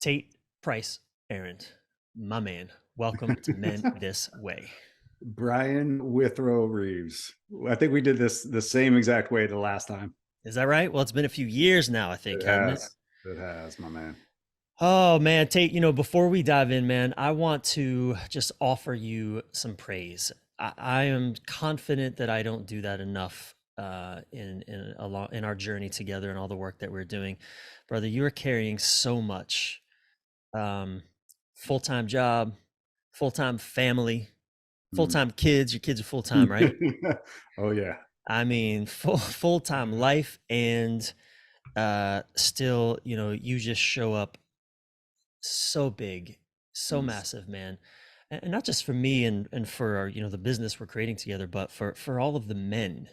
Tate Price, Aaron, my man, welcome to Men This Way. Bryan Withrow Reeves. I think we did this the same exact way the last time. Is that right? Well, it's been a few years now, I think, It hasn't it? has. It has, my man. Oh man, Tate, before we dive in, man, I want to just offer you some praise. I am confident that I don't do that enough in our journey together and all the work that we're doing. Brother, you are carrying so much. Um, Full-time job, full-time family, Mm. full-time kids. Your kids are full-time, right? Oh yeah. I mean, full-time life, and still, you just show up so big, so Yes. massive, man. And not just for me and for our, the business we're creating together, but for all of the men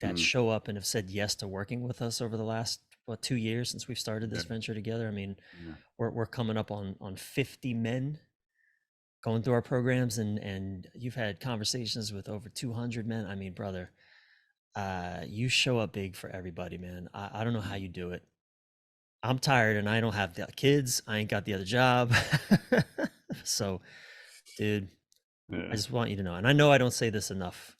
that Mm. show up and have said yes to working with us over the last 2 years since we've started Yeah. this venture together. I mean, Yeah. we're coming up on 50 men going through our programs, and you've had conversations with over 200 men. I mean, brother, you show up big for everybody, man. I don't know how you do it. I'm tired and I don't have the kids. I ain't got the other job. So, dude, I Yeah. just want you to know, and I know I don't say this enough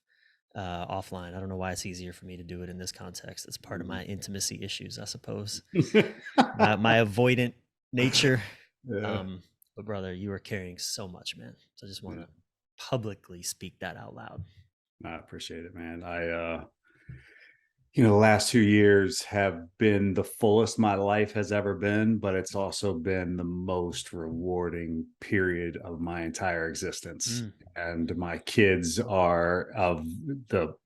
offline. I don't know why it's easier for me to do it in this context. It's part of Mm. my intimacy issues, I suppose. My avoidant nature. Yeah. Um, but brother, you are carrying so much, man. So I just want Yeah. to publicly speak that out loud. I appreciate it, man. The last 2 years have been the fullest my life has ever been, but it's also been the most rewarding period of my entire existence. Mm, And my kids are of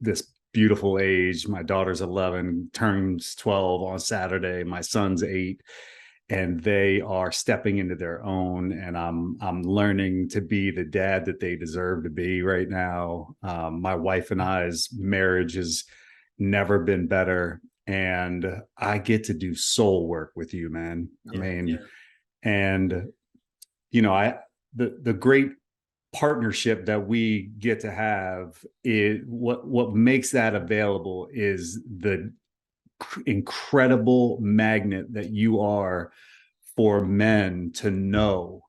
this beautiful age. My daughter's 11, turns 12 on Saturday. My son's 8, and they are stepping into their own. And I'm learning to be the dad that they deserve to be right now. My wife and I's marriage is never been better, and I get to do soul work with you, man. I yeah. mean, and I the great partnership that we get to have, is what makes that available is the incredible magnet that you are for men to know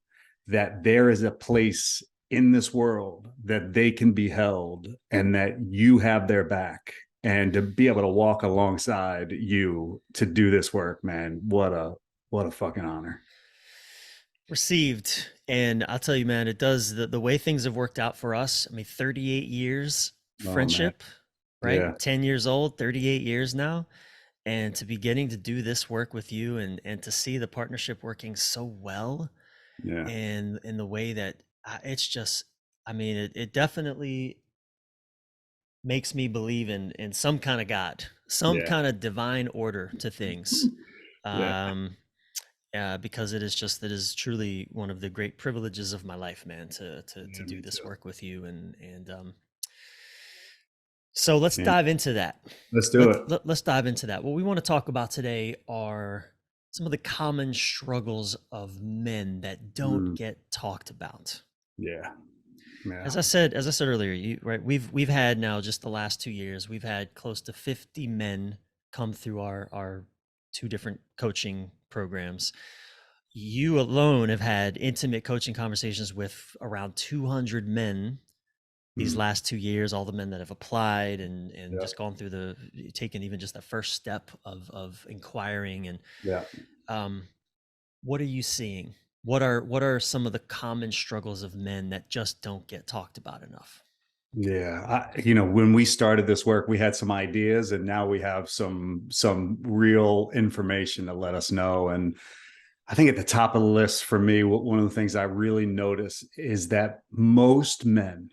that there is a place in this world that they can be held and that you have their back, and to be able to walk alongside you to do this work, man. What a fucking honor. Received. And I'll tell you, man, it does the way things have worked out for us. I mean, 38 years Oh man. friendship, right? Yeah. 10 years old, 38 years now. And to be getting to do this work with you, and to see the partnership working so well, Yeah. and in the way that it's just, I mean, it definitely makes me believe in some kind of God, some Yeah. kind of divine order to things. Yeah. Um, because it is truly one of the great privileges of my life, man, to Yeah, do me this too. work with you, and so let's Yeah. dive into that. Let's do it. Let's dive into that. What we want to talk about today are some of the common struggles of men that don't Mm, get talked about. yeah. Yeah. As I said earlier, right, we've had now, just the last 2 years, we've had close to 50 men come through our two different coaching programs. You alone have had intimate coaching conversations with around 200 men these Mm, last 2 years, all the men that have applied and yeah. just gone through taken even just the first step of inquiring. And Yeah. um, what are you seeing? What are some of the common struggles of men that just don't get talked about enough? Yeah, when we started this work, we had some ideas, and now we have some real information to let us know. And I think at the top of the list for me, one of the things I really notice is that most men,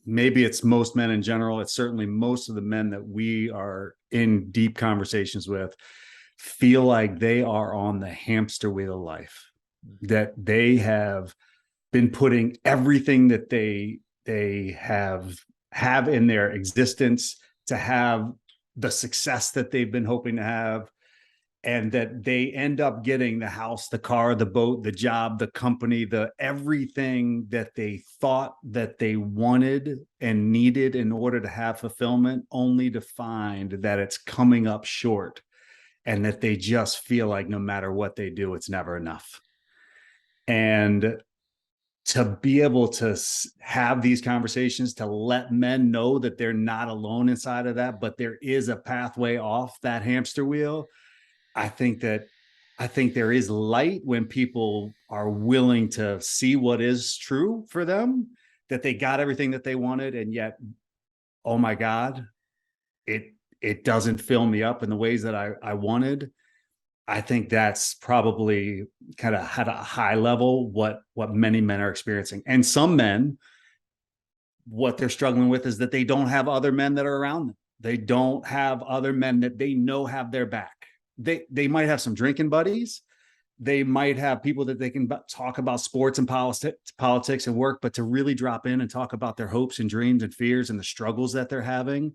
maybe it's most men in general, it's certainly most of the men that we are in deep conversations with, feel like they are on the hamster wheel of life, Mm. that they have been putting everything that they have in their existence to have the success that they've been hoping to have, and that they end up getting the house, the car, the boat, the job, the company, the everything that they thought that they wanted and needed in order to have fulfillment, only to find that it's coming up short. and that they just feel like no matter what they do, it's never enough. And to be able to have these conversations, to let men know that they're not alone inside of that, but there is a pathway off that hamster wheel. I think that I think there is light when people are willing to see what is true for them, that they got everything that they wanted, and yet, oh my God, it it doesn't fill me up in the ways that I wanted. I think that's probably kind of at a high level what many men are experiencing. And some men, what they're struggling with is that they don't have other men that are around them. They don't have other men that they know have their back. They might have some drinking buddies. They might have people that they can talk about sports and politics and work, but to really drop in and talk about their hopes and dreams and fears and the struggles that they're having,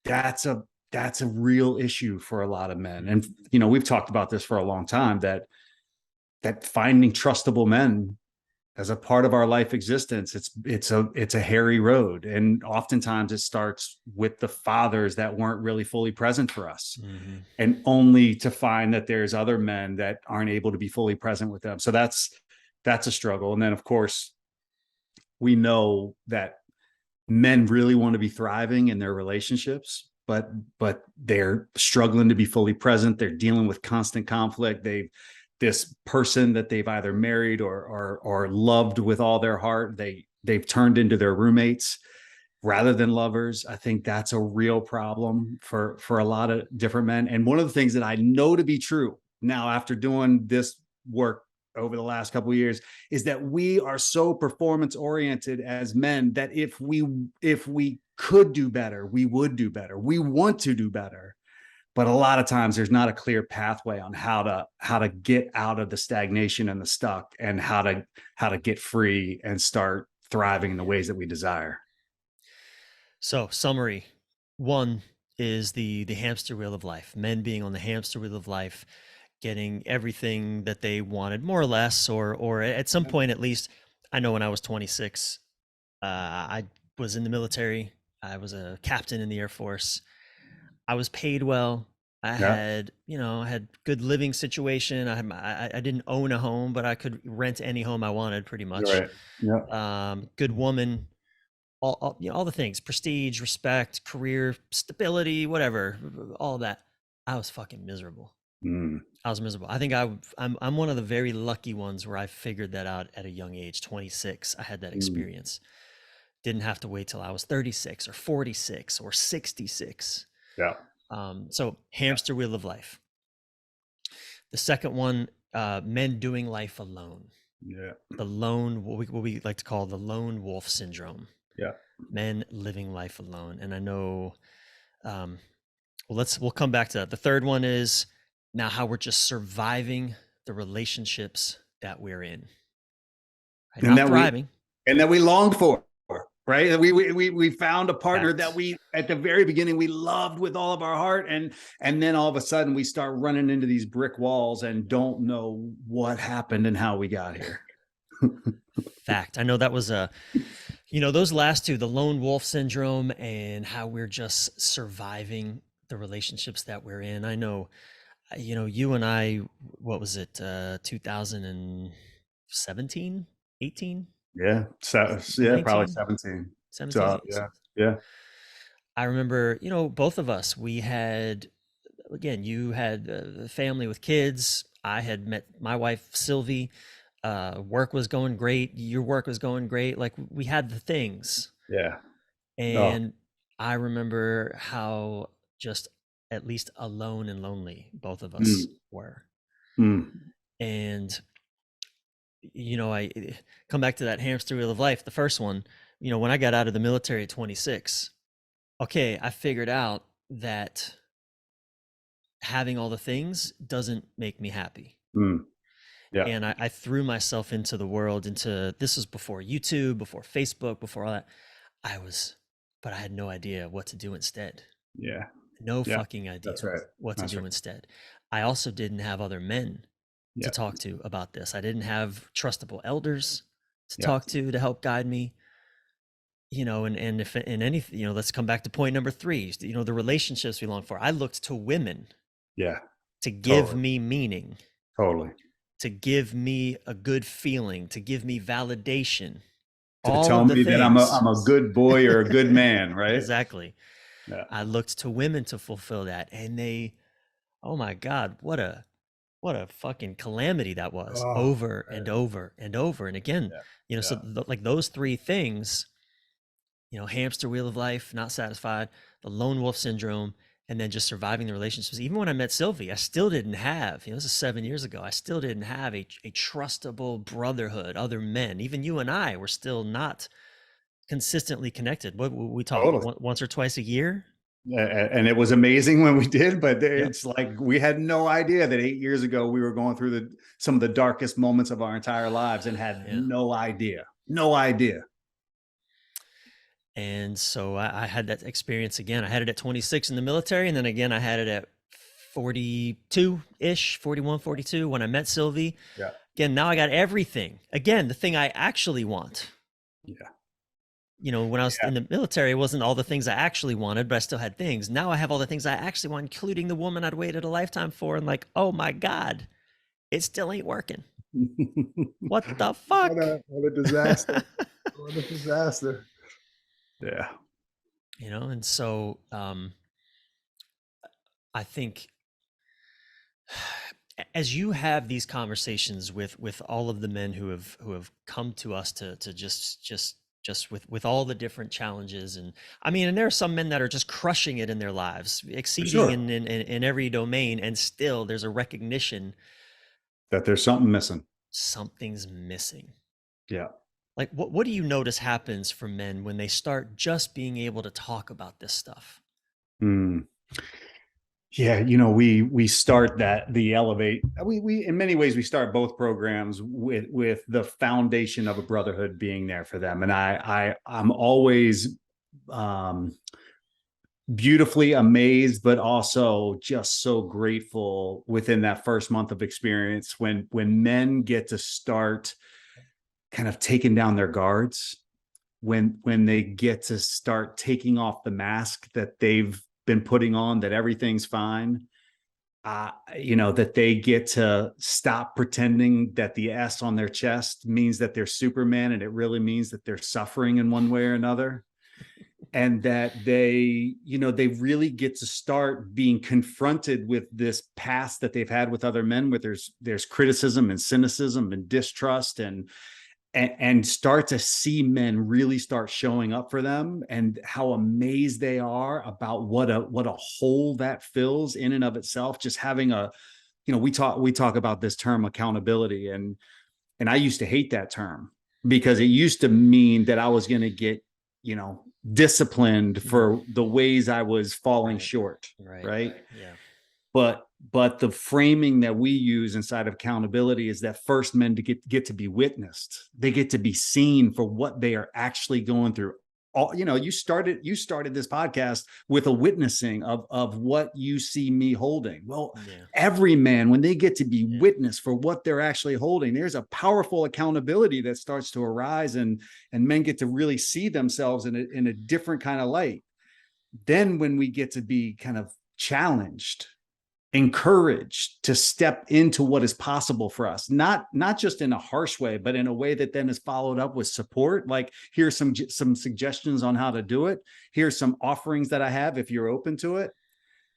that's a that's a real issue for a lot of men. And we've talked about this for a long time, that finding trustable men as a part of our life existence, it's a hairy road, and oftentimes it starts with the fathers that weren't really fully present for us, Mm-hmm. and only to find that there's other men that aren't able to be fully present with them. So that's a struggle. And then of course we know that men really want to be thriving in their relationships, but they're struggling to be fully present. They're dealing with constant conflict. This person that they've either married or loved with all their heart, they've turned into their roommates rather than lovers. I think that's a real problem for a lot of different men. And one of the things that I know to be true now, after doing this work over the last couple of years, is that we are so performance oriented as men that if we could do better, we would do better. We want to do better, but a lot of times there's not a clear pathway on how to get out of the stagnation and the stuck, and how to get free and start thriving in the ways that we desire. So, summary one is the hamster wheel of life. Men being on the hamster wheel of life, getting everything that they wanted, more or less, or at some point at least. I know when I was 26, I was in the military. I was a captain in the Air Force. I was paid well. I Yeah. had, I had good living situation. I didn't own a home, but I could rent any home I wanted, pretty You're much. right. Yeah. Good woman, all the things, prestige, respect, career stability, whatever, all of that. I was fucking miserable. Mm. I was miserable. I think I'm one of the very lucky ones where I figured that out at a young age. 26, I had that Mm. experience. Didn't have to wait till I was 36 or 46 or 66. Yeah. So hamster wheel of life. The second one, men doing life alone. Yeah. The lone, what we like to call the lone wolf syndrome. Yeah. Men living life alone. And I know, we'll come back to that. The third one is now how we're just surviving the relationships that we're in. Right? And Not that we thriving. and that we longed for, right? We found a partner that Fact. we at the very beginning we loved with all of our heart, and then all of a sudden we start running into these brick walls and don't know what happened and how we got here. Fact. I know that was those last two, the lone wolf syndrome and how we're just surviving the relationships that we're in. I know, you and I, what was it, 2017, 18, Yeah. So yeah, probably 19, 17. 17. So yeah. Yeah. I remember, both of us, we had, again, you had a family with kids. I had met my wife, Sylvie. Work was going great. Your work was going great. Like, we had the things. Yeah. Oh. And I remember how just at least alone and lonely both of us Mm. were. Mm. And, I come back to that hamster wheel of life, the first one, when I got out of the military at 26, okay, I figured out that having all the things doesn't make me happy. Mm. Yeah. And I threw myself into the world, this was before YouTube, before Facebook, before all that. But I had no idea what to do instead. Yeah. No Yeah. fucking That's idea right. what to That's do right. instead. I also didn't have other men to Yeah. talk to about this. I didn't have trustable elders to Yeah. talk to help guide me. And if in anything, let's come back to point number three, the relationships we long for. I looked to women Yeah. to give Totally. me meaning, Totally. to give me a good feeling, to give me validation, To all tell of the me that I'm a things. I'm a good boy or a good man, right? Exactly. Yeah. I looked to women to fulfill that, and they, oh my God, what a fucking calamity that was, Oh, over and man. over and over. And again, Yeah. so Yeah. like those three things, hamster wheel of life, not satisfied, the lone wolf syndrome, and then just surviving the relationships. Even when I met Sylvie, I still didn't have, this is 7 years ago, I still didn't have a trustable brotherhood, other men. Even you and I were still not consistently connected. What we talk Totally. once or twice a year? And it was amazing when we did, but Yep. it's like we had no idea that 8 years ago we were going through some of the darkest moments of our entire lives and had Yeah. no idea. No idea. And so I had that experience again. I had it at 26 in the military. And then again, I had it at 42 ish, 41, 42 when I met Sylvie. Yeah. Again, now I got everything. Again, the thing I actually want. Yeah. When I was Yeah. in the military, it wasn't all the things I actually wanted, but I still had things. Now I have all the things I actually want, including the woman I'd waited a lifetime for. And like, oh my God, it still ain't working. What the fuck? What a disaster. What a disaster. Yeah. And so I think as you have these conversations with all of the men who have come to us to just with all the different challenges, and I mean, and there are some men that are just crushing it in their lives, For exceeding sure. in every domain, and still there's a recognition That there's something missing. something's missing. Yeah. Like what do you notice happens for men when they start just being able to talk about this stuff? Mm. Yeah, we start that the elevate. We in many ways we start both programs with the foundation of a brotherhood being there for them, and I'm always um, beautifully amazed, but also just so grateful within that first month of experience when men get to start kind of taking down their guards, when they get to start taking off the mask that they've been putting on, that everything's fine, that they get to stop pretending that the S on their chest means that they're Superman and it really means that they're suffering in one way or another. And that they really get to start being confronted with this past that they've had with other men, where there's criticism and cynicism and distrust, and start to see men really start showing up for them, and how amazed they are about what a hole that fills in and of itself. Just having we talk about this term accountability, and I used to hate that term because it used to mean that I was going to get, disciplined for the ways I was falling Right. short, Right. right? Yeah. But the framing that we use inside of accountability is that first men to get to be witnessed. They get to be seen for what they are actually going through. You started this podcast with a witnessing of what you see me holding. Well, Yeah. every man, when they get to be Yeah. witnessed for what they're actually holding, there's a powerful accountability that starts to arise, and men get to really see themselves in a different kind of light. Then when we get to be kind of challenged, encouraged to step into what is possible for us, not just in a harsh way, but in a way that then is followed up with support. Like, here's some suggestions on how to do it. Here's some offerings that I have if you're open to it.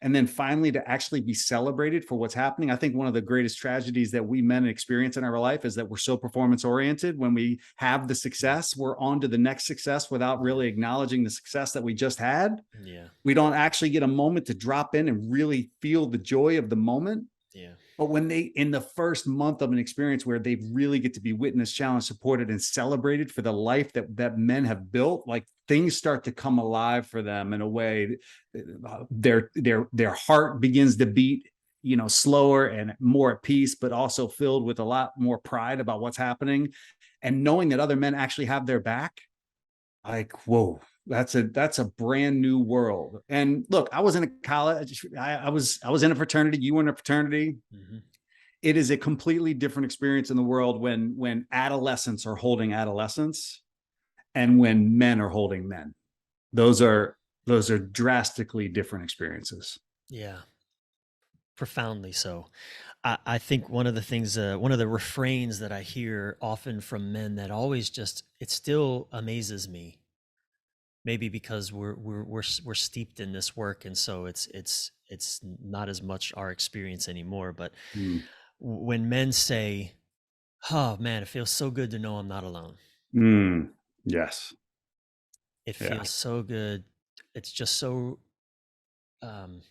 And then finally to actually be celebrated for what's happening. I think one of the greatest tragedies that we men experience in our life is that we're so performance oriented. When we have the success, we're on to the next success without Yeah. really acknowledging the success that we just had. Yeah. We don't actually get a moment to drop in and really feel the joy of the moment. Yeah. But when they, in the first month of an experience where they really get to be witnessed, challenged, supported, and celebrated for the life that men have built, like, things start to come alive for them in a way. Their heart begins to beat, slower and more at peace, but also filled with a lot more pride about what's happening, and knowing that other men actually have their back. Like, whoa, that's a brand new world. And look, I was in a college. I was in a fraternity. You were in a fraternity. Hmm. It is a completely different experience in the world when adolescents are holding adolescents and when men are holding men. Those are drastically different experiences. Yeah. profoundly so. I think one of the things, one of the refrains that I hear often from men that always just, it still amazes me. Maybe because we're steeped in this work, and so it's not as much our experience anymore. But Mm. when men say, "Oh man, it feels so good to know I'm not alone. Mm. Yes. It Yeah. feels so good. It's just so um,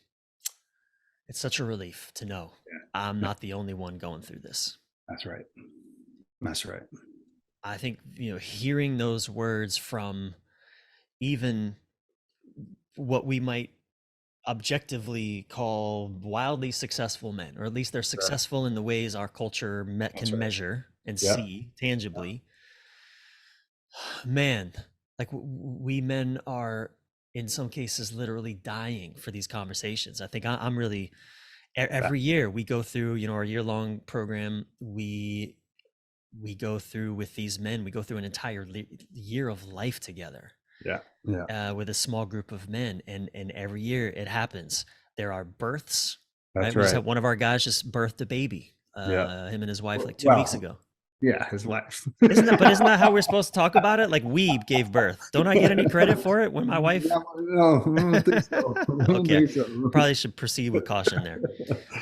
it's such a relief to know I'm Yeah. not the only one going through this." That's right. That's right. I think, hearing those words from even what we might objectively call wildly successful men, or at least they're Right. successful in the ways our culture That's can right. measure and Yeah. see tangibly. Man, like we men are in some cases literally dying for these conversations. I think I'm really, That, every year we go through, our year-long program. We go through with these men. We go through an entire year of life together, yeah. Yeah. with a small group of men, and every year it happens. There are births, right? That's We just right. had one of our guys just birthed a baby, Yeah. him and his wife, like 2 weeks Well, ago. yeah, his life. Isn't that how we're supposed to talk about it? Like, we gave birth. Don't I get any credit for it when my wife? No, no, I don't think so. I don't Okay, think so. probably should proceed with caution there.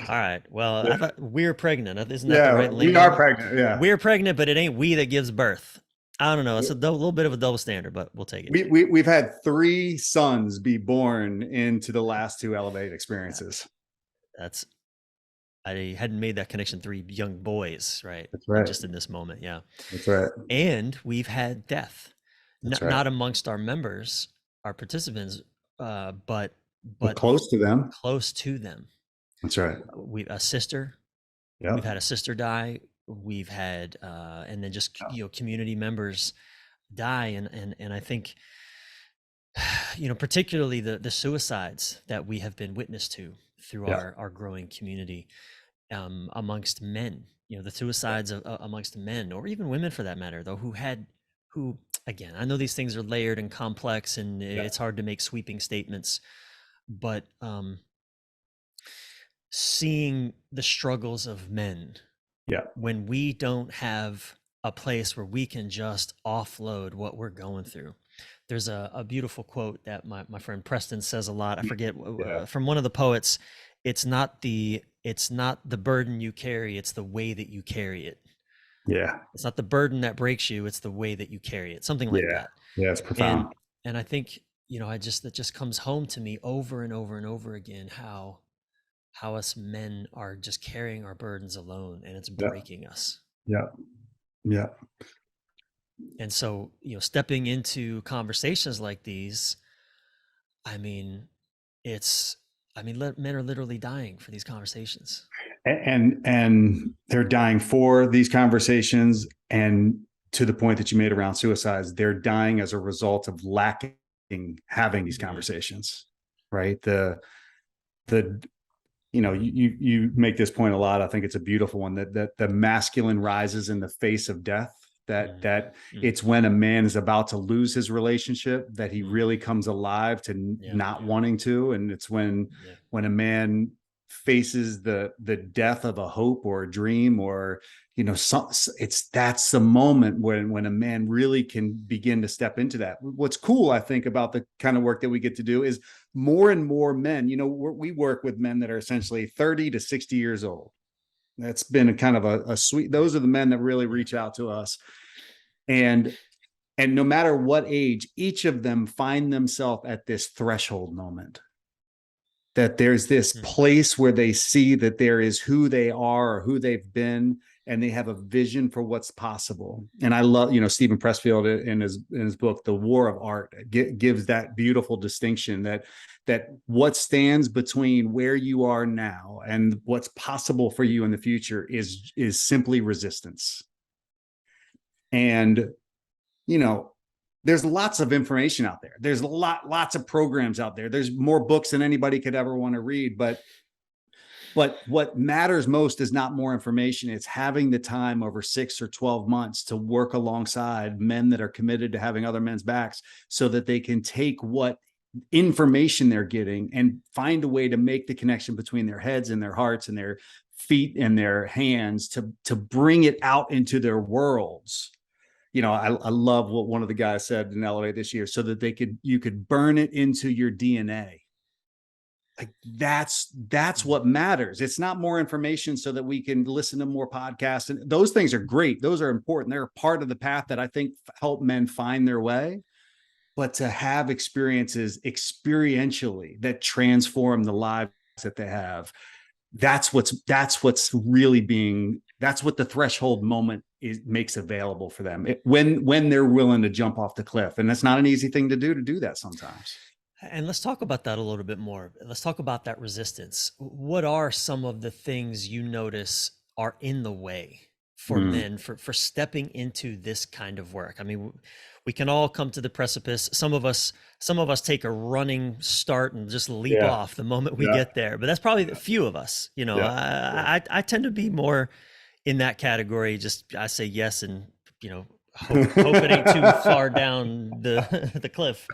All right. Well, I Yeah. thought we're pregnant. Isn't that the Yeah, right we are lingo? pregnant. Yeah. We're pregnant, but it ain't we that gives birth. I don't know. It's a little bit of a double standard, but we'll take it. We've had 3 sons be born into the last 2 Elevate That, experiences. that's I hadn't made that connection. 3 young boys, right? That's And right. just in this moment, yeah. That's right. And we've had death, That's right. not amongst our members, our participants, but But but close to them. close to them. That's right. We a sister. We've Yep. had a sister die. We've had, and then just, Yeah. community members die, and I think, particularly the suicides that we have been witness to through Yeah. our growing community, amongst men, the suicides amongst men, or even women for that matter, though, who, again, I know these things are layered and complex, and Yeah. it's hard to make sweeping statements, but seeing the struggles of men Yeah. when we don't have a place where we can just offload what we're going through. There's a beautiful quote that my friend Preston says a lot. I forget, Yeah. from one of the poets. It's not the burden you carry, it's the way that you carry it. Yeah. It's not the burden that breaks you, it's the way that you carry it. Something like Yeah. that. Yeah. It's And profound. and I think, that just comes home to me over and over and over again, how us men are just carrying our burdens alone, and it's Yeah. breaking us. Yeah. Yeah. And so, stepping into conversations like these, I mean, it's, men are literally dying for these conversations. And they're dying for these conversations, and to the point that you made around suicides, they're dying as a result of lacking having these Mm, conversations, right? The you make this point a lot. I think it's a beautiful one, that the masculine rises in the face of death. mm, That mm, it's when a man is about to lose his relationship that he mm. really comes alive to Yeah, not wanting to, and it's yeah. when a man faces the death of a hope or a dream, or it's that's the moment when a man really can begin to step into that. What's cool, I think, about the kind of work that we get to do is more and more men, we work with men that are essentially 30 to 60 years old. That's been a kind of a sweet, those are the men that really Yeah. reach out to us. And and no matter what age, each of them find themselves at this threshold moment, that there's this Mm, place where they see that there is who they are or who they've been, and they have a vision for what's possible. And I love, Stephen Pressfield in his book The War of Art gives that beautiful distinction, that what stands between where you are now and what's possible for you in the future is simply resistance. And you know there's lots of information out there, there's lots of programs out there, there's more books than anybody could ever want to read, but what matters most is not more information, it's having the time over 6 or 12 months to work alongside men that are committed to having other men's backs, so that they can take what information they're getting and find a way to make the connection between their heads and their hearts and their feet and their hands to bring it out into their worlds. I love what one of the guys said in Elevate this year, so that you could burn it into your DNA. Like that's Mm. what matters. It's not more information so that we can listen to more podcasts, and those things are great. Those are important. They're part of the path that I think help men find their way. But to have experiences experientially that transform the lives that they have, that's what the threshold moment makes available for them when they're willing to jump off the cliff. And that's not an easy thing to do that sometimes. And let's talk about that a little bit more. Let's talk about that resistance. What are some of the things you notice are in the way for Mm, men for stepping into this kind of work? I mean, we can all come to the precipice. Some of us take a running start and just leap yeah, off the moment we yeah, get there. But that's probably the few of us. yeah, yeah, I tend to be more in that category. Just I say yes and hope it ain't too far down the the cliff.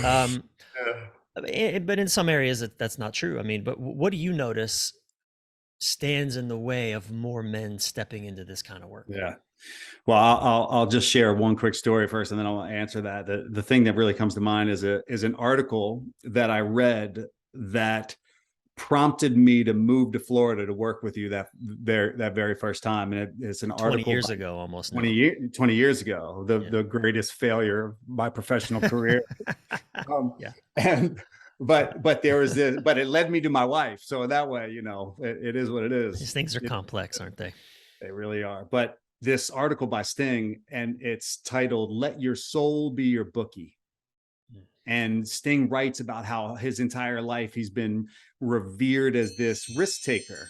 Um, yeah. but in some areas that's not true. I mean, but what do you notice stands in the way of more men stepping into this kind of work? Yeah. Well, I'll just share one quick story first, and then I'll answer that. The thing that really comes to mind is an article that I read that prompted me to move to Florida to work with you that very first time. And it's an 20 article years by ago almost 20 now. years 20 years ago, the Yeah. the greatest failure of my professional career. Um, Yeah. and but there was this, but it led me to my wife. So in that way, it is what it These is. things are complex, aren't they? They really are. But this article by Sting, and it's titled "Let Your Soul Be Your Bookie." Mm. And Sting writes about how his entire life he's been revered as this risk taker.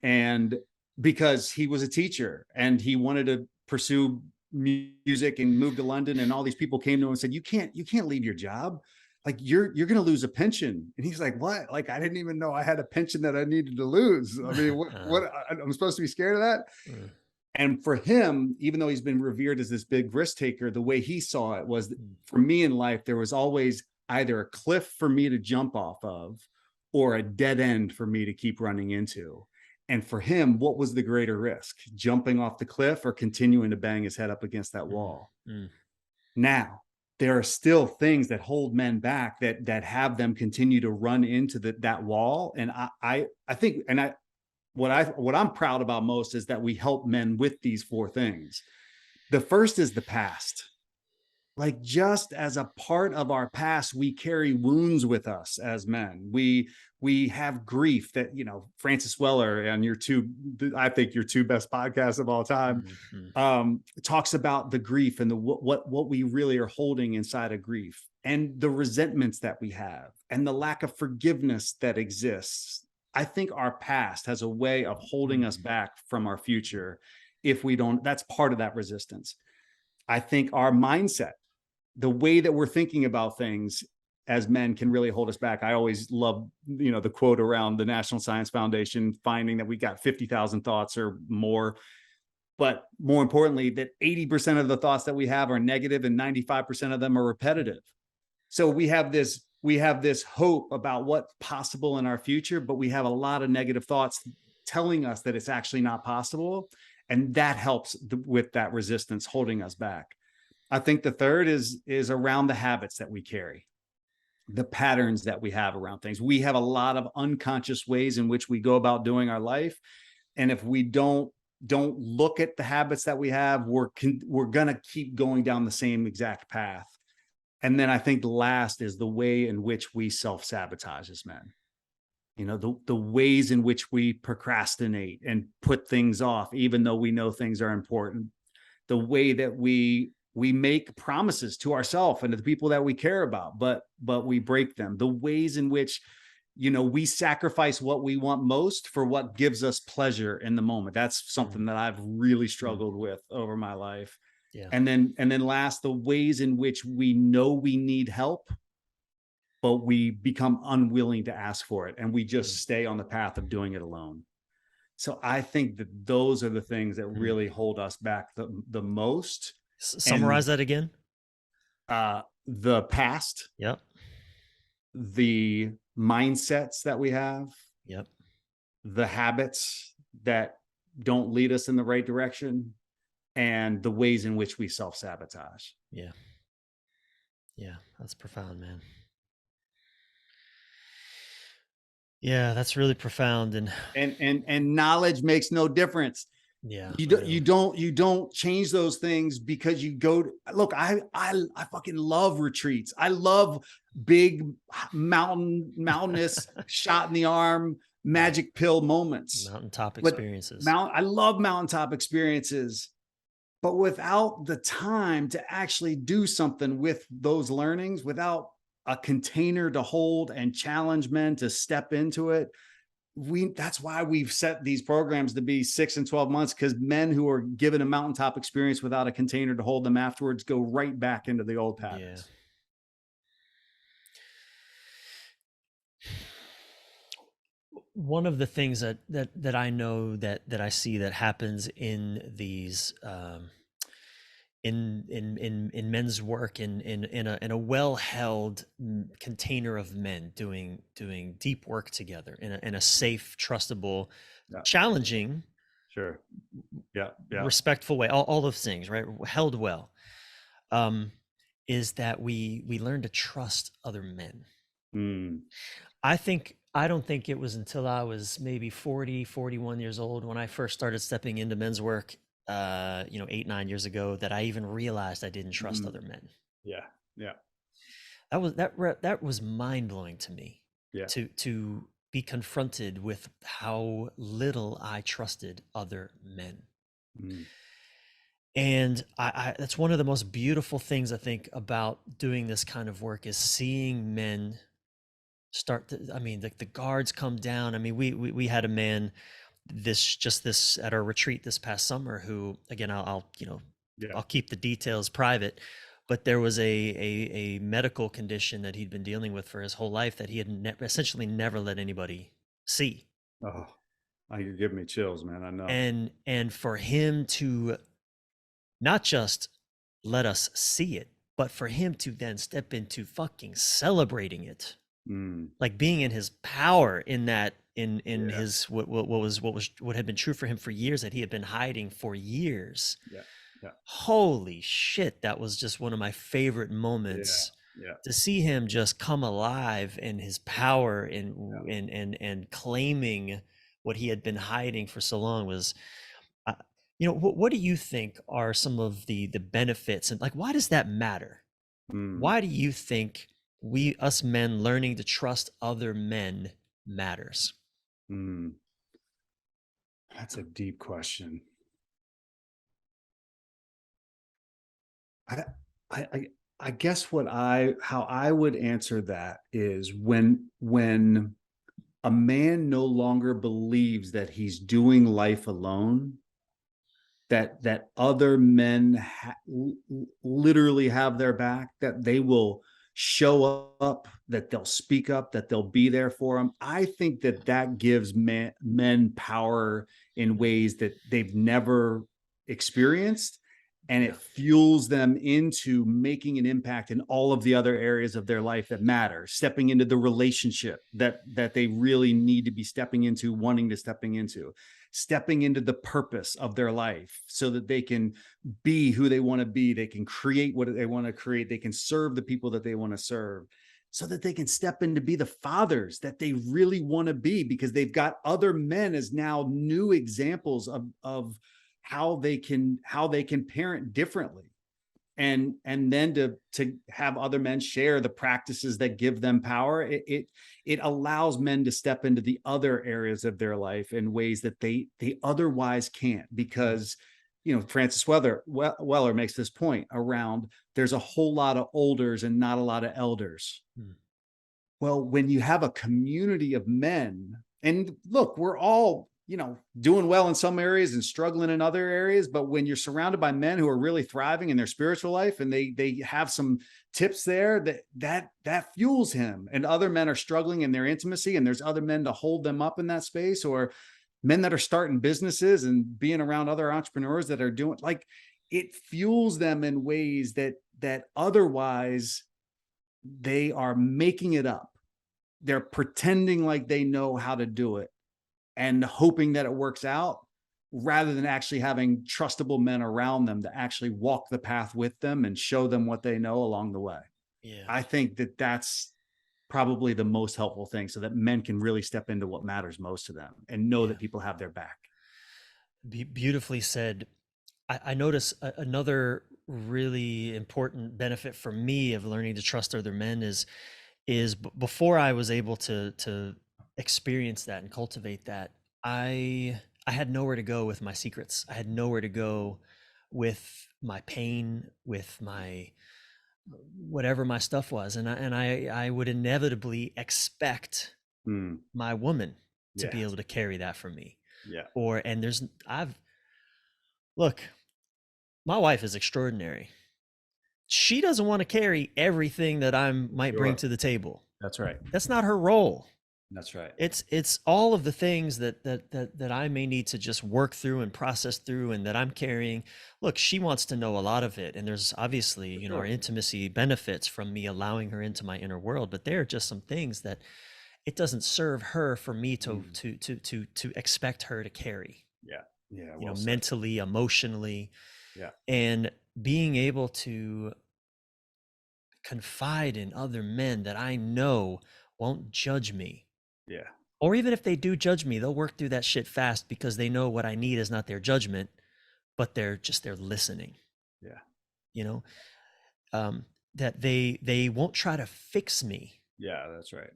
And because he was a teacher and he wanted to pursue music and move to London, and all these people came to him and said, you can't leave your job. Like you're going to lose a pension. And he's like, what? Like, I didn't even know I had a pension that I needed to lose. I mean, what I'm supposed to be scared of that? Mm. And for him, even though he's been revered as this big risk taker, the way he saw it was that Mm. for me in life, there was always either a cliff for me to jump off of or a dead end for me to keep running into. And for him, what was the greater risk, jumping off the cliff or continuing to bang his head up against that Mm. wall? Mm. Now, there are still things that hold men back that have them continue to run into that wall. And I think, and what I'm proud about most is that we help men with these four things. The first is the past. Like, just as a part of our past, we carry wounds with us as men. We have grief that, Francis Weller and I think your two best podcasts of all time, Mm. Mm. talks about the grief and the what we really are holding inside of grief, and the resentments that we have and the lack of forgiveness that exists. I think our past has a way of holding us Mm. back from our future if we don't. That's part of that resistance. I think our mindset, the way that we're thinking about things as men, can really hold us back. I always love, the quote around the National Science Foundation finding that we got 50,000 thoughts or more. But more importantly, that 80% of the thoughts that we have are negative and 95% of them are repetitive. So we have this hope about what's possible in our future, but we have a lot of negative thoughts telling us that it's actually not possible. And that helps with that resistance holding us back. I think the third is around the habits that we carry, the patterns that we have around things. We have a lot of unconscious ways in which we go about doing our life, and if we don't look at the habits that we have, we're gonna keep going down the same exact path. And then I think the last is the way in which we self-sabotage as men. The ways in which we procrastinate and put things off, even though we know things are important. The way that we make promises to ourselves and to the people that we care about, but we break them. The ways in which we sacrifice what we want most for what gives us pleasure in the moment. That's Mm. something that I've really Mm. struggled with over my life. Yeah. And then last, the ways in which we know we need help, but we become unwilling to ask for it, and we Mm. just stay on the path of doing it alone. So I think that those are the things that Mm. really hold us back the most. Summarize And that again. the past, Yep. the mindsets that we have, Yep. the habits that don't lead us in the right direction, and the ways in which we self-sabotage. Yeah. Yeah. That's profound, man. Yeah, that's really profound. And And knowledge makes no difference. yeah, You I don't know. you don't change those things because you go to, look, I fucking love retreats. I love big mountainous shot in the arm Yeah. magic pill moments. Mountaintop But experiences. I love mountaintop experiences, but without the time to actually do something with those learnings, without a container to hold and challenge men to step into it, that's why we've set these programs to be 6 and 12 months, because men who are given a mountaintop experience without a container to hold them afterwards go right back into the old Yeah. patterns. One of the things that I know that I see that happens in these in men's work in a well held container of men doing deep work together in a safe, trustable, Yeah, challenging, sure. Yeah, yeah. respectful way, all those things, right, held well, um is that we learn to trust other men. Mm, I don't think it was until I was maybe 40, 41 years old when I first started stepping into men's work, 8, 9 years ago, that I even realized I didn't trust mm, other men. yeah, yeah, That was mind blowing to me, yeah. to be confronted with how little I trusted other men. Mm, And that's one of the most beautiful things I think about doing this kind of work, is seeing men start to, I mean, the guards come down. I mean, we had a man this at our retreat this past summer who, again, yeah. I'll keep the details private, but there was a medical condition that he'd been dealing with for his whole life that he had essentially never let anybody see. Oh, you give me chills, man. I know. And for him to not just let us see it, but for him to then step into fucking celebrating it, Mm, like being in his power, in that, in yeah, his, what had been true for him for years, that he had been hiding for years. yeah, yeah, Holy shit, that was just one of my favorite yeah, moments, yeah, to see him just come alive in his power, yeah. and claiming what he had been hiding for so long. Was, uh, what do you think are some of the benefits, and, like, why does that matter? Mm, Why do you think us men learning to trust other men matters? mm. That's a deep question. I, I, I I guess how I would answer that is when a man no longer believes that he's doing life alone, that other men literally have their back, that they will show up, that they'll speak up, that they'll be there for them. I think that gives men power in Mm, ways that they've never experienced, and yeah, it fuels them into making an impact in all of the other areas of their life that matter, stepping into the relationship that they really need to be stepping into, wanting to stepping into, stepping into the purpose of their life so that they can be who they want to be. They can create what they want to create. They can serve the people that they want to serve, so that they can step in to be the fathers that they really want to be, because they've got other men as now new examples of how they can parent differently, and then to have other men share the practices that give them power. It allows men to step into the other areas of their life in ways that they otherwise can't, mm, because Francis Weller makes this point around, there's a whole lot of olders and not a lot of elders. mm, Well, when you have a community of men, and look, we're all, doing well in some areas and struggling in other areas, but when you're surrounded by men who are really thriving in their spiritual life, and they have some tips there, that fuels him, and other men are struggling in their intimacy, and there's other men to hold them up in that space, or men that are starting businesses and being around other entrepreneurs that are doing, like, it fuels them in ways that otherwise they are making it up. they're pretending like they know how to do it and hoping that it works out rather than actually having trustable men around them to actually walk the path with them and show them what they know along the way. Yeah. I think that that's probably the most helpful thing so that men can really step into what matters most to them and know Yeah. that people have their back. Beautifully said. I notice another really important benefit for me of learning to trust other men is before I was able to experience that and cultivate that, I had nowhere to go with my secrets. I had nowhere to go with my pain, with my whatever my stuff was, and I would inevitably expect Mm, my woman to be yeah. able to carry that for me. Yeah. Or and there's I've look, my wife is extraordinary. She doesn't want to carry everything that I might bring Sure. to the table. That's right. That's not her role. That's right. It's all of the things that I may need to just work through and process through and that I'm carrying. Look, she wants to know a lot of it, and there's obviously, For our sure. intimacy benefits from me allowing her into my inner world, but there are just some things that it doesn't serve her for me Mm, to expect her to carry, yeah. Yeah. Well said. mentally, emotionally, Yeah. and being able to confide in other men that I know won't judge me. Yeah. Or even if they do judge me, they'll work through that shit fast because they know what I need is not their judgment, but they're listening, Yeah. you know? Um, that they won't try to fix me Yeah. That's right.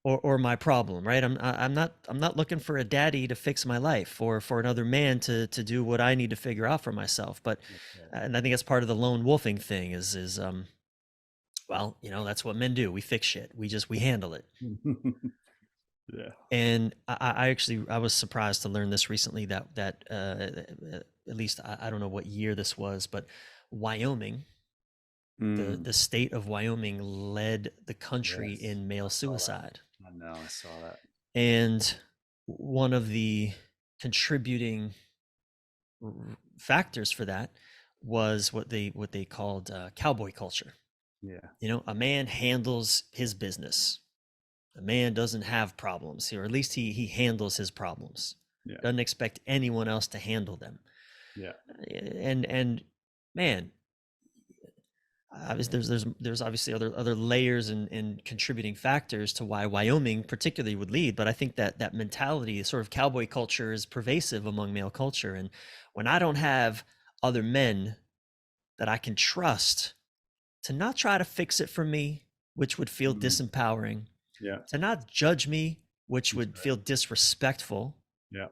or my problem, right? I'm not looking for a daddy to fix my life or for another man to do what I need to figure out for myself. But That's and I think that's part of the lone wolfing thing is well, that's what men do. We fix shit. We handle it. right. Yeah. And I actually I was surprised to learn this recently that at least I don't know what year this was, but Wyoming, Mm, the state of Wyoming led the country yes. in I male saw that. suicide. I know. I saw that. And one of the contributing factors for that was what they called cowboy culture. Yeah. A man handles his business. A man doesn't have problems, or at least he handles his problems. Yeah. Doesn't expect anyone else to handle them. Yeah. And man, obviously there's obviously other layers and contributing factors to why Wyoming particularly would lead. But I think that mentality, sort of cowboy culture, is pervasive among male culture. And when I don't have other men that I can trust to not try to fix it for me, which would feel Mm, disempowering, yeah. to not judge me, which That's would right. feel disrespectful, Yeah.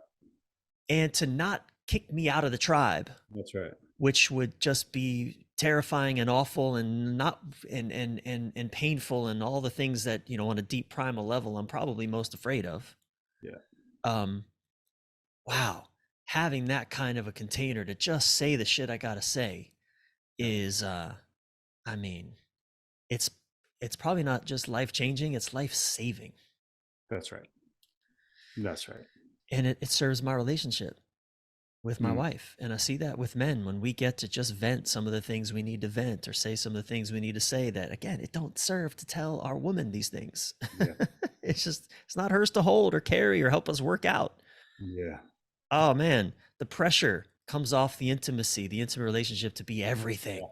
and to not kick me out of the tribe, That's right. which would just be terrifying and awful and not and painful and all the things that on a deep primal level I'm probably most afraid of. Yeah. Um, wow, having that kind of a container to just say the shit I gotta say Yeah. is, I mean, it's it's probably not just life changing; it's life saving, That's right. That's right. and it serves my relationship with my Mm, wife. And I see that with men when we get to just vent some of the things we need to vent or say some of the things we need to say, that again, it don't serve to tell our woman these things. yeah. It's not hers to hold or carry or help us work out. Yeah. Oh man, the pressure comes off the intimacy, the intimate relationship to be everything.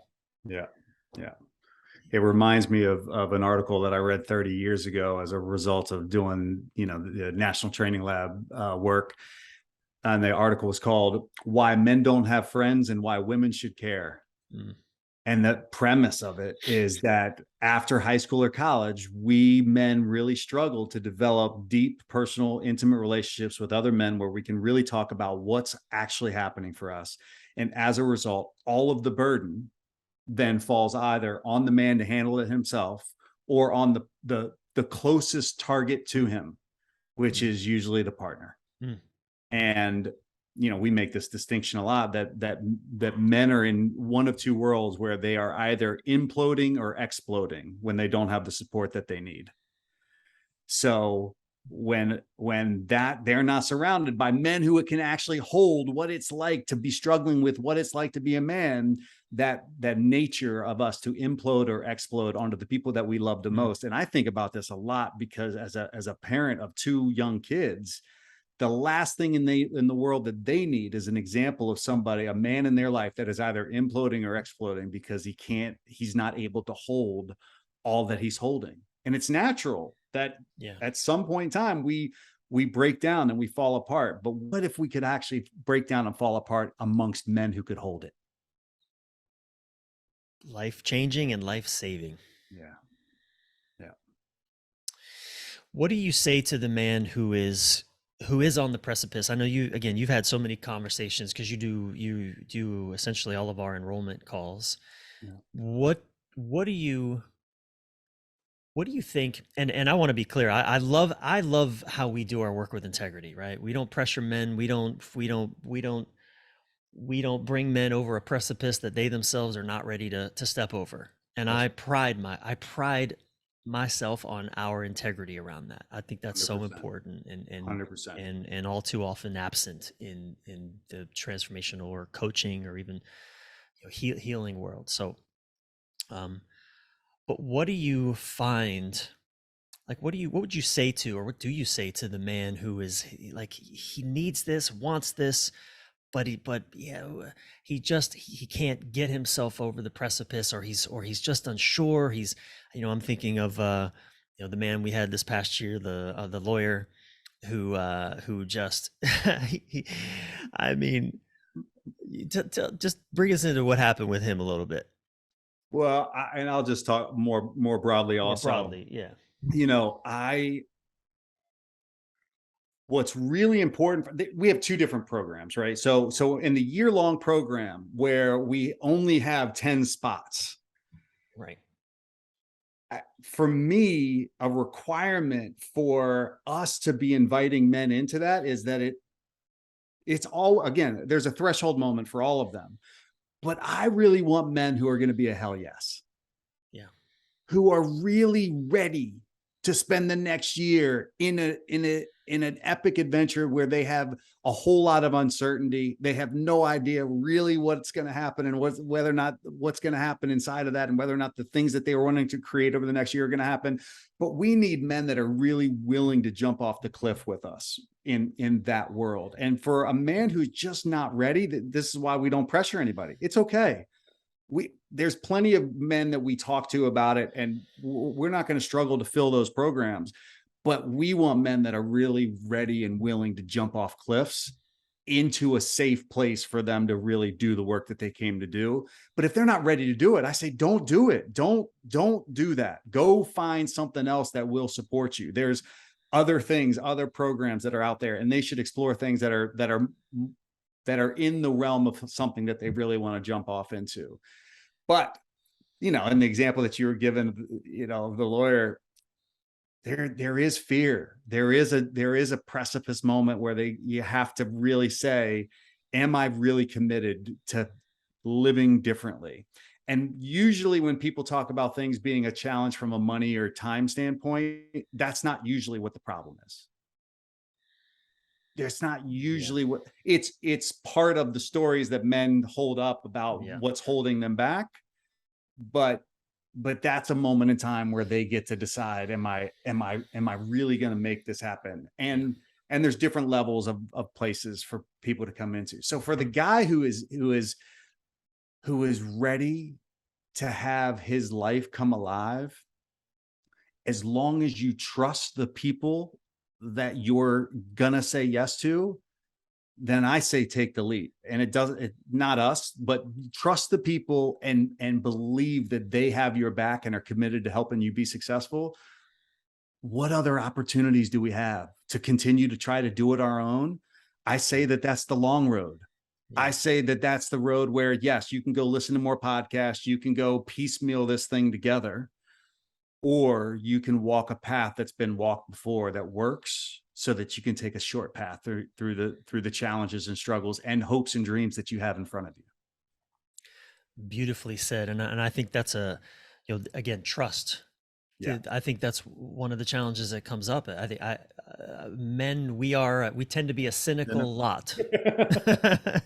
Yeah. Yeah. Yeah. It reminds me of an article that I read 30 years ago as a result of doing, the National Training Lab work. And the article was called "Why Men Don't Have Friends and Why Women Should Care." Mm, And the premise of it is that after high school or college, we men really struggle to develop deep, personal, intimate relationships with other men where we can really talk about what's actually happening for us. And as a result, all of the burden then falls either on the man to handle it himself or on the closest target to him, which mm, is usually the partner. mm, And we make this distinction a lot that men are in one of two worlds where they are either imploding or exploding when they don't have the support that they need. So when that they're not surrounded by men who can actually hold what it's like to be struggling with what it's like to be a man, that nature of us to implode or explode onto the people that we love the Mm, most. And I think about this a lot because as a parent of two young kids, the last thing in the world that they need is an example of somebody, a man in their life that is either imploding or exploding because he's not able to hold all that he's holding. And it's natural that yeah. at some point in time we break down and we fall apart. But what if we could actually break down and fall apart amongst men who could hold it? Life changing and life saving. Yeah. Yeah. What do you say to the man who is on the precipice? I know you, again, you've had so many conversations because you do essentially all of our enrollment calls. Yeah. What do you what do you think? And I want to be clear. I love how we do our work with integrity, right? We don't pressure men. We don't bring men over a precipice that they themselves are not ready to step over. And That's I pride myself on our integrity around that. I think that's so 100%. important and 100%. and all too often absent in the transformational or coaching or even healing world. So, um, but what do you find? Like, what would you say to, or what do you say to the man who is like, he needs this, wants this, but yeah, he can't get himself over the precipice, or he's just unsure. I'm thinking of the man we had this past year, the lawyer who just he, I mean, just bring us into what happened with him a little bit Well, and I'll just talk more broadly more also. broadly. Yeah. I what's really important, we have two different programs, right? So in the year-long program where we only have 10 spots, Right. for me, a requirement for us to be inviting men into that is that it's all, again, there's a threshold moment for all of them. But I really want men who are going to be a hell yes, Yeah. who are really ready to spend the next year in an epic adventure where they have a whole lot of uncertainty. They have no idea really what's going to happen and whether or not what's going to happen inside of that, and whether or not the things that they were wanting to create over the next year are going to happen. But we need men that are really willing to jump off the cliff with us in that world. And for a man who's just not ready, this is why we don't pressure anybody. It's okay. There's plenty of men that we talk to about it, and we're not going to struggle to fill those programs, but we want men that are really ready and willing to jump off cliffs into a safe place for them to really do the work that they came to do. But if they're not ready to do it, I say don't do it. Don't do that. Go find something else that will support you. There's other things, other programs that are out there, and they should explore things that are in the realm of something that they really want to jump off into. But in the example that you were given, of the lawyer, there is fear. There is a precipice moment where you have to really say, am I really committed to living differently? And usually when people talk about things being a challenge from a money or time standpoint, that's not usually what the problem is. That's not Yeah. usually what it's part of the stories that men hold up about Yeah. what's holding them back. But that's a moment in time where they get to decide, am I really going to make this happen? Yeah. And there's different levels of places for people to come into. So for the guy who is ready to have his life come alive, as long as you trust the people that you're gonna say yes to, then I say take the lead. And not us, but trust the people and believe that they have your back and are committed to helping you be successful. What other opportunities do we have to continue to try to do it our own? I say that that's the long road. I Yeah. say that that's the road where, yes, you can go listen to more podcasts, you can go piecemeal this thing together, or you can walk a path that's been walked before that works, so that you can take a short path through the challenges and struggles and hopes and dreams that you have in front of you. Beautifully said. And I think that's again, trust. Yeah. I think that's one of the challenges that comes up. I think men, we tend to be a cynical Cynical. lot.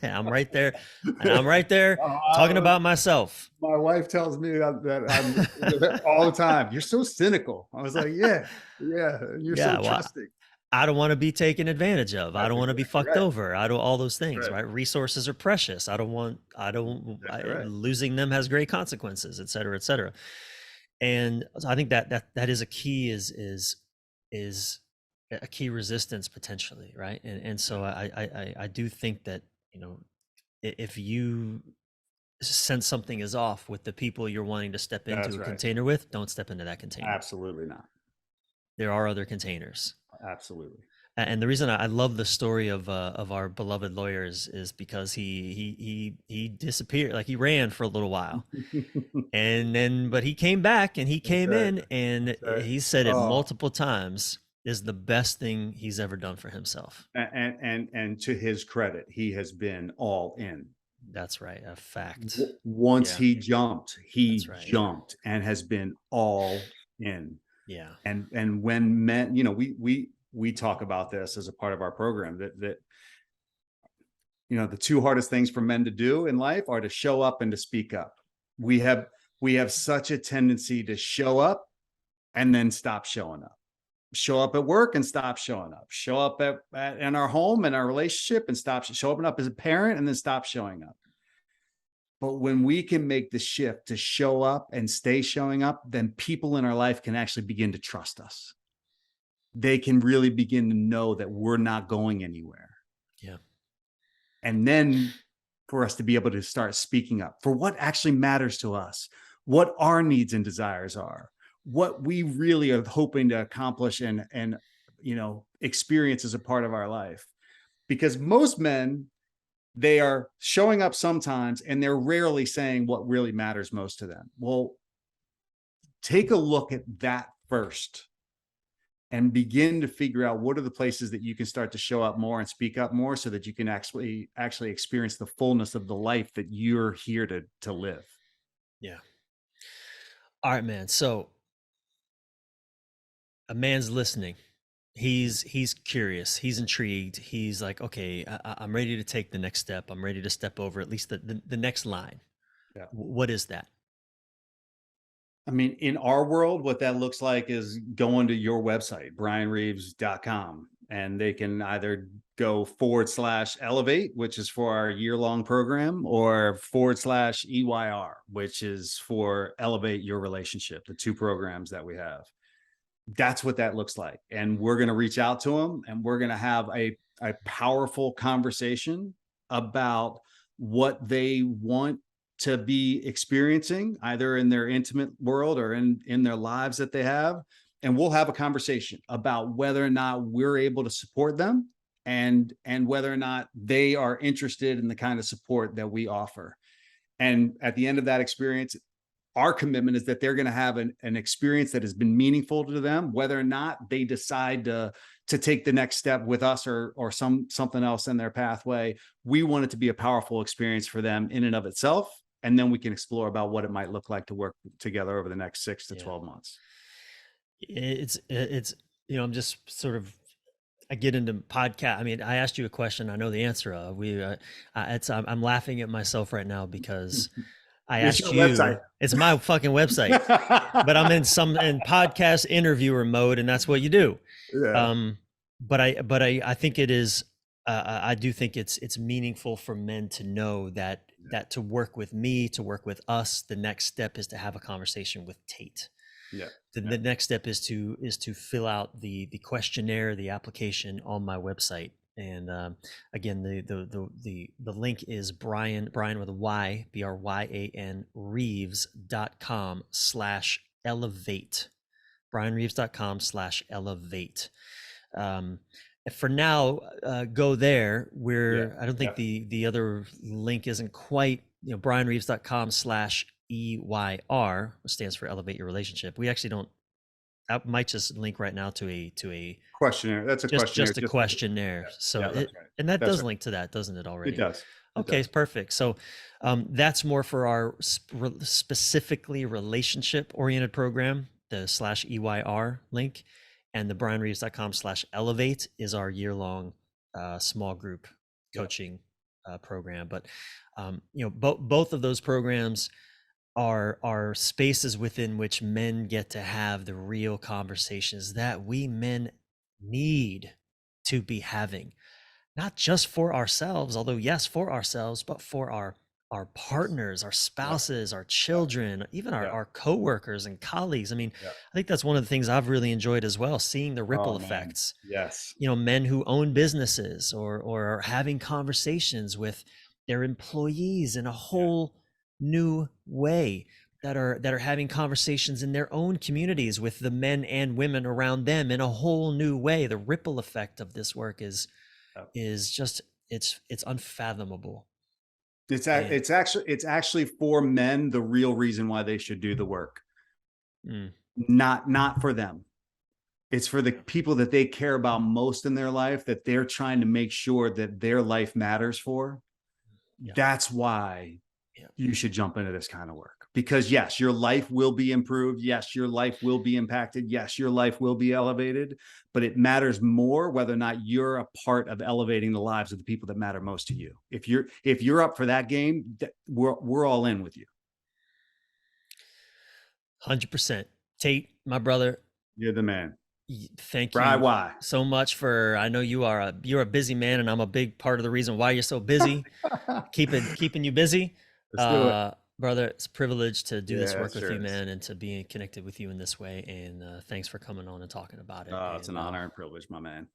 I'm right there, and I'm right there talking about myself. My wife tells me that I'm all the time. You're so cynical. I was like, yeah, yeah. You're so Yeah, well, trusting. I don't want to be taken advantage of. I That's don't want to be exactly fucked right. over. I don't all those That's things, right. right? Resources are precious. Exactly right. Losing them has great consequences, et cetera, et cetera. And so I think that is a key is a key resistance potentially, right? And Yeah, so I do think that, you know, if you sense something is off with the people you're wanting to step into that's a right. container with, don't step into that container. Absolutely not. There are other containers. Absolutely. And the reason I love the story of our beloved lawyer is because he disappeared, like he ran for a little while, and then but he came back and he That's came right. in and That's right. he said it Oh, multiple times is the best thing he's ever done for himself. and to his credit, he has been all in. That's right, a fact. Once Yeah, he that's right. jumped and has been all in. Yeah, And when men, we talk about this as a part of our program that the two hardest things for men to do in life are to show up and to speak up. We have we have such a tendency to show up and then stop showing up. Show up at work and stop showing up. Show up in our home and our relationship and stop showing up as a parent and then stop showing up. But when we can make the shift to show up and stay showing up, then people in our life can actually begin to trust us. They can really begin to know that we're not going anywhere. yeah, And then for us to be able to start speaking up for what actually matters to us, what our needs and desires are, what we really are hoping to accomplish and experience as a part of our life. Because most men, they are showing up sometimes and they're rarely saying what really matters most to them. Well, take a look at that first and begin to figure out what are the places that you can start to show up more and speak up more so that you can actually experience the fullness of the life that you're here to live. yeah. All right, man. So a man's listening. He's curious. He's intrigued. He's like, okay, I'm ready to take the next step. I'm ready to step over at least the next line. Yeah. What is that? I mean, in our world, what that looks like is going to your website, bryanreeves.com, and they can either go /elevate, which is for our year-long program, or /EYR, which is for elevate your relationship, the two programs that we have. That's what that looks like. And we're going to reach out to them and we're going to have a powerful conversation about what they want to be experiencing either in their intimate world or in their lives that they have. And we'll have a conversation about whether or not we're able to support them and whether or not they are interested in the kind of support that we offer. And at the end of that experience, our commitment is that they're going to have an experience that has been meaningful to them, whether or not they decide to take the next step with us or something else in their pathway. We want it to be a powerful experience for them in and of itself. And then we can explore about what it might look like to work together over the next 6 to Yeah, 12 months. it's I'm just sort of I get into podcast. I mean, I asked you a question. I know the answer of. I'm laughing at myself right now because I It's asked your website. you. It's my fucking website, but I'm in podcast interviewer mode, and that's what you do. Yeah. But I think it is. I do think it's meaningful for men to know that to work with me, to work with us, the next step is to have a conversation with Tate. Yeah. The next step is to fill out the questionnaire, the application on my website. And again, the link is Bryan with a Y, Bryan Reeves.com/elevate. BryanReeves.com/elevate. For now, go there. Yeah. I don't think Yeah. the other link isn't quite, BryanReeves.com/EYR, which stands for Elevate Your Relationship. We actually don't, that might just link right now to a Questionnaire. That's a questionnaire. just a questionnaire. So Yeah. That's right. and that That's does right. link to that, doesn't it It already? does. It Okay, does. perfect. So that's more for our specifically relationship oriented program, the /EYR link. and the bryanreeves.com/elevate is our year-long small group Yeah. coaching program. But both of those programs are spaces within which men get to have the real conversations that we men need to be having, not just for ourselves, although yes, for ourselves, but for our Yes. partners, our Yeah. spouses, our Yeah. children, even Yeah. our coworkers and colleagues. I mean, Yeah. I think that's one of the things I've really enjoyed as well, seeing the ripple Oh man. effects. Yes. Men who own businesses or are having conversations with their employees in a Yeah. whole new way, that are having conversations in their own communities with the men and women around them in a whole new way. The ripple effect of this work Yeah. is just, it's unfathomable. And It's actually for men the real reason why they should do the work. mm, Not for them. It's for the people that they care about most in their life, that they're trying to make sure that their life matters for. yeah, That's why yeah. you should jump into this kind of work, because yes, your life will be improved, yes, your life will be impacted, yes, your life will be elevated, but it matters more whether or not you're a part of elevating the lives of the people that matter most to you. If you're up for that game, we're all in with you. 100%. Tate, my brother, You're the man. thank Right? you Why? so much. For I know you're a busy man, and I'm a big part of the reason why you're so busy, keeping you busy. Let's do it. Brother, it's a privilege to do this Yeah, it work with you, sure is. man, and to be connected with you in this way. And thanks for coming on and talking about it. Oh, it's an And honor and privilege, my man.